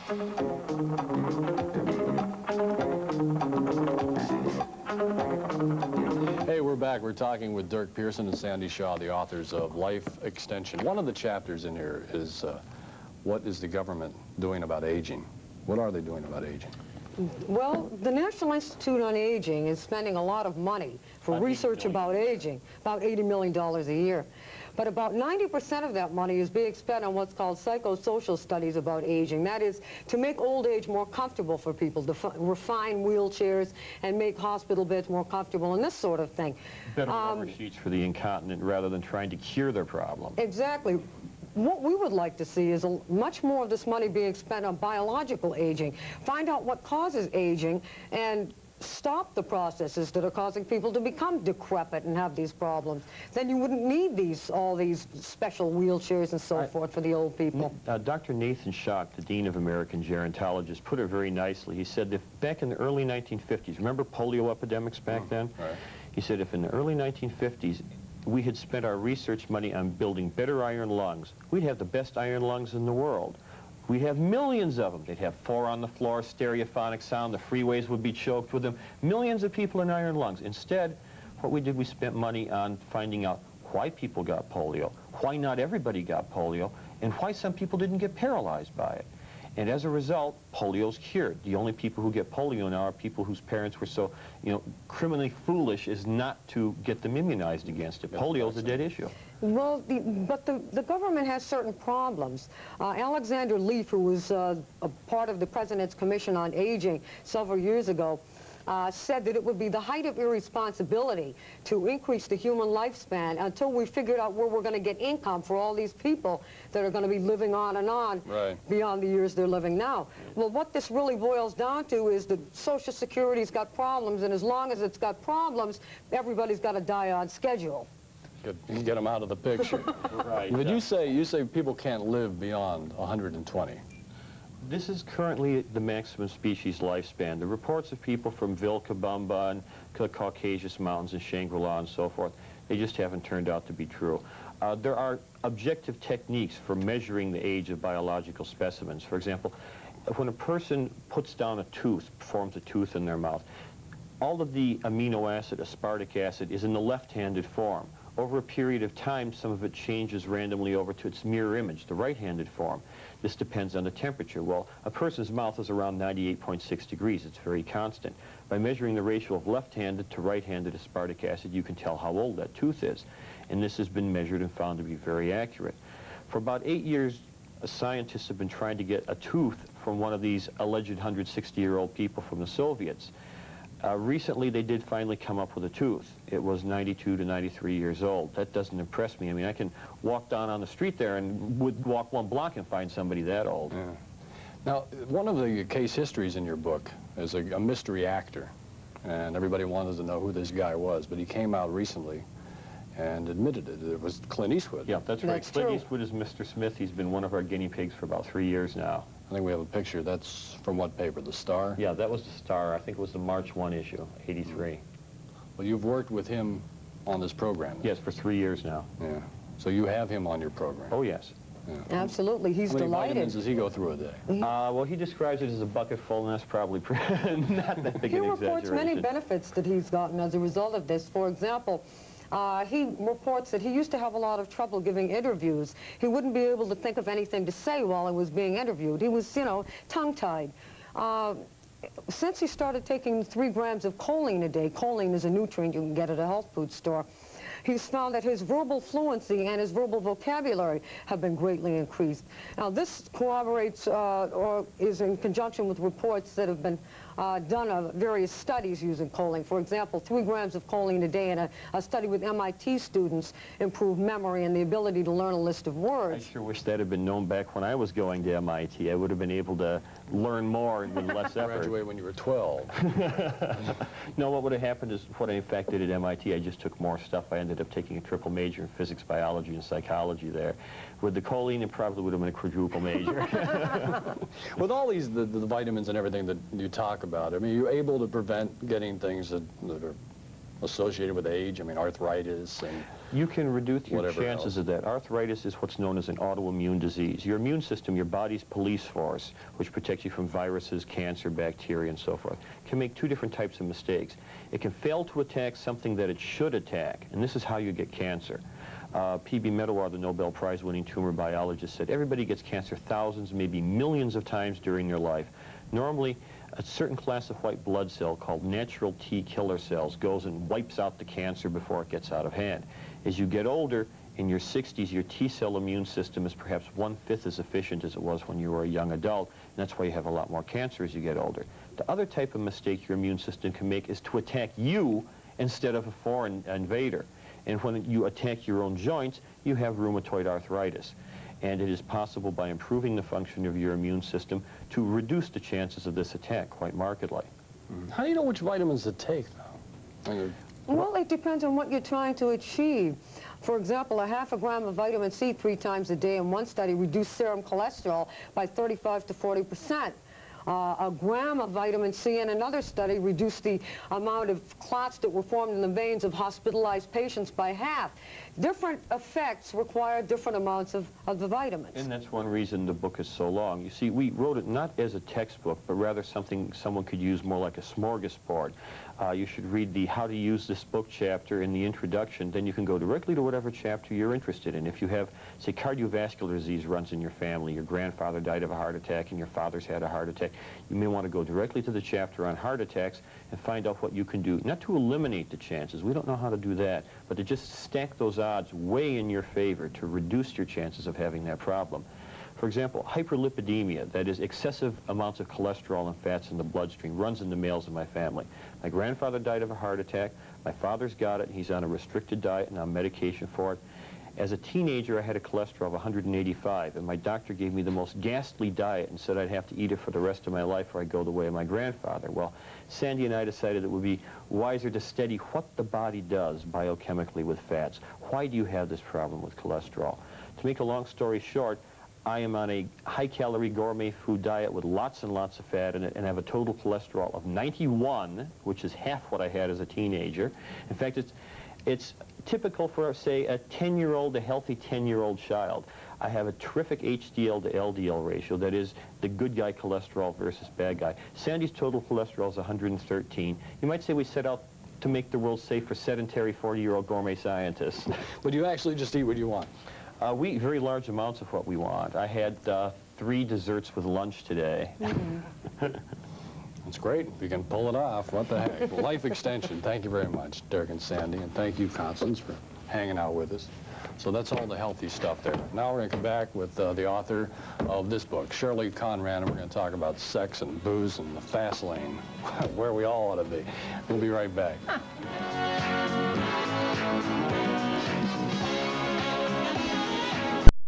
Hey, we're back. We're talking with Durk Pearson and Sandy Shaw, the authors of Life Extension. One of the chapters in here is what is the government doing about aging? What are they doing about aging? Well, the National Institute on Aging is spending a lot of money for research about aging, about $80 million a year. But about 90% of that money is being spent on what's called psychosocial studies about aging. That is, to make old age more comfortable for people, to refine wheelchairs and make hospital beds more comfortable and this sort of thing. Better rubber sheets for the incontinent rather than trying to cure their problem. Exactly. What we would like to see is much more of this money being spent on biological aging. Find out what causes aging and stop the processes that are causing people to become decrepit and have these problems. Then you wouldn't need all these special wheelchairs and so forth for the old people. Dr. Nathan Schock, the Dean of American Gerontologists, put it very nicely. He said that back in the early 1950s, remember polio epidemics back then? Right. He said if in the early 1950s we had spent our research money on building better iron lungs, we'd have the best iron lungs in the world. We'd have millions of them. They'd have 4 on the floor, stereophonic sound, the freeways would be choked with them. Millions of people in iron lungs. Instead, what we did, we spent money on finding out why people got polio, why not everybody got polio, and why some people didn't get paralyzed by it. And as a result, polio's cured. The only people who get polio now are people whose parents were so, criminally foolish as not to get them immunized against it. Polio's a dead issue. Well, but the government has certain problems. Alexander Leaf, who was a part of the President's Commission on Aging several years ago, said that it would be the height of irresponsibility to increase the human lifespan until we figured out where we're going to get income for all these people that are going to be living on and on beyond the years they're living now. Well, what this really boils down to is that Social Security's got problems, and as long as it's got problems, everybody's got to die on schedule. Get them out of the picture. Right. But you say people can't live beyond 120. This is currently the maximum species lifespan. The reports of people from Vilcabamba and the Caucasus Mountains and Shangri-La and so forth, they just haven't turned out to be true. There are objective techniques for measuring the age of biological specimens. For example, when a person puts down a tooth, forms a tooth in their mouth, all of the amino acid, aspartic acid, is in the left-handed form. Over a period of time, some of it changes randomly over to its mirror image, the right-handed form. This depends on the temperature. Well, a person's mouth is around 98.6 degrees. It's very constant. By measuring the ratio of left-handed to right-handed aspartic acid, you can tell how old that tooth is. And this has been measured and found to be very accurate. For about 8 years, scientists have been trying to get a tooth from one of these alleged 160-year-old people from the Soviets. Recently, they did finally come up with a tooth. It was 92 to 93 years old. That doesn't impress me. I mean, I can walk down on the street there and would walk 1 block and find somebody that old. Yeah. Now, one of the case histories in your book is a mystery actor, and everybody wanted to know who this guy was, but he came out recently and admitted it. It was Clint Eastwood. Yeah, that's right. Clint Eastwood is Mr. Smith. He's been one of our guinea pigs for about 3 years now. I think we have a picture. That's from what paper? The Star? Yeah, that was the Star. I think it was the March 1 issue, 83. Well, you've worked with him on this program. Yes, for 3 years now. Yeah. So you have him on your program. Oh, yes. Yeah. Absolutely. He's delighted. How many vitamins does he go through a day? Well, he describes it as a bucket full, and that's probably not that big an exaggeration. He reports many benefits that he's gotten as a result of this. For example, he reports that he used to have a lot of trouble giving interviews. He wouldn't be able to think of anything to say while he was being interviewed. He was, tongue-tied. Since he started taking 3 grams of choline a day, choline is a nutrient you can get at a health food store, he's found that his verbal fluency and his verbal vocabulary have been greatly increased. Now, this corroborates or is in conjunction with reports that have been done of various studies using choline. For example, 3 grams of choline a day in a study with MIT students improved memory and the ability to learn a list of words. I sure wish that had been known back when I was going to MIT. I would have been able to learn more with less effort. Graduate when you were 12. No, what would have happened is what I in fact did at MIT, I just took more stuff. I ended up taking a triple major in physics, biology, and psychology there. With the choline, it probably would have been a quadruple major. With all these, the vitamins and everything that you talk about, I mean, you're able to prevent getting things that are associated with age? I mean, arthritis and you can reduce your whatever chances else. of that. Arthritis is what's known as an autoimmune disease. Your immune system, your body's police force, which protects you from viruses, cancer, bacteria, and so forth, can make two different types of mistakes. It can fail to attack something that it should attack, and this is how you get cancer. P.B. Medawar, the Nobel Prize-winning tumor biologist, said everybody gets cancer thousands, maybe millions of times during their life. Normally, a certain class of white blood cell called natural T killer cells goes and wipes out the cancer before it gets out of hand. As you get older, in your 60s, your T-cell immune system is perhaps 1/5 as efficient as it was when you were a young adult, and that's why you have a lot more cancer as you get older. The other type of mistake your immune system can make is to attack you instead of a foreign invader. And when you attack your own joints, you have rheumatoid arthritis. And it is possible by improving the function of your immune system to reduce the chances of this attack quite markedly. How do you know which vitamins to take, though? I mean, Well, it depends on what you're trying to achieve. For example, a half a gram of vitamin C 3 times a day in one study reduced serum cholesterol by 35 to 40%. A gram of vitamin C in another study reduced the amount of clots that were formed in the veins of hospitalized patients by half. Different effects require different amounts of the vitamins. And that's one reason the book is so long. You see, we wrote it not as a textbook, but rather something someone could use more like a smorgasbord. You should read the How to Use This Book chapter in the introduction, then you can go directly to whatever chapter you're interested in. If you have, say, cardiovascular disease runs in your family, your grandfather died of a heart attack and your father's had a heart attack, you may want to go directly to the chapter on heart attacks and find out what you can do, not to eliminate the chances, we don't know how to do that, but to just stack those odds way in your favor to reduce your chances of having that problem. For example, hyperlipidemia, that is excessive amounts of cholesterol and fats in the bloodstream, runs in the males in my family. My grandfather died of a heart attack, my father's got it, he's on a restricted diet and on medication for it. As a teenager, I had a cholesterol of 185, and my doctor gave me the most ghastly diet and said I'd have to eat it for the rest of my life or I'd go the way of my grandfather. Well, Sandy and I decided it would be wiser to study what the body does biochemically with fats. Why do you have this problem with cholesterol? To make a long story short, I am on a high-calorie gourmet food diet with lots and lots of fat in it, and I have a total cholesterol of 91, which is half what I had as a teenager. In fact, it's typical for, say, a 10-year-old, a healthy 10-year-old child. I have a terrific HDL to LDL ratio, that is the good guy cholesterol versus bad guy. Sandy's total cholesterol is 113. You might say we set out to make the world safe for sedentary 40-year-old gourmet scientists. but you actually just eat what you want? We eat very large amounts of what we want. I had 3 desserts with lunch today. That's great. If you can pull it off, what the heck. Life extension. Thank you very much, Durk and Sandy, and thank you, Constance, for hanging out with us. So that's all the healthy stuff there. Now we're going to come back with the author of this book, Shirley Conrad, and we're going to talk about sex and booze and the fast lane, where we all ought to be. We'll be right back.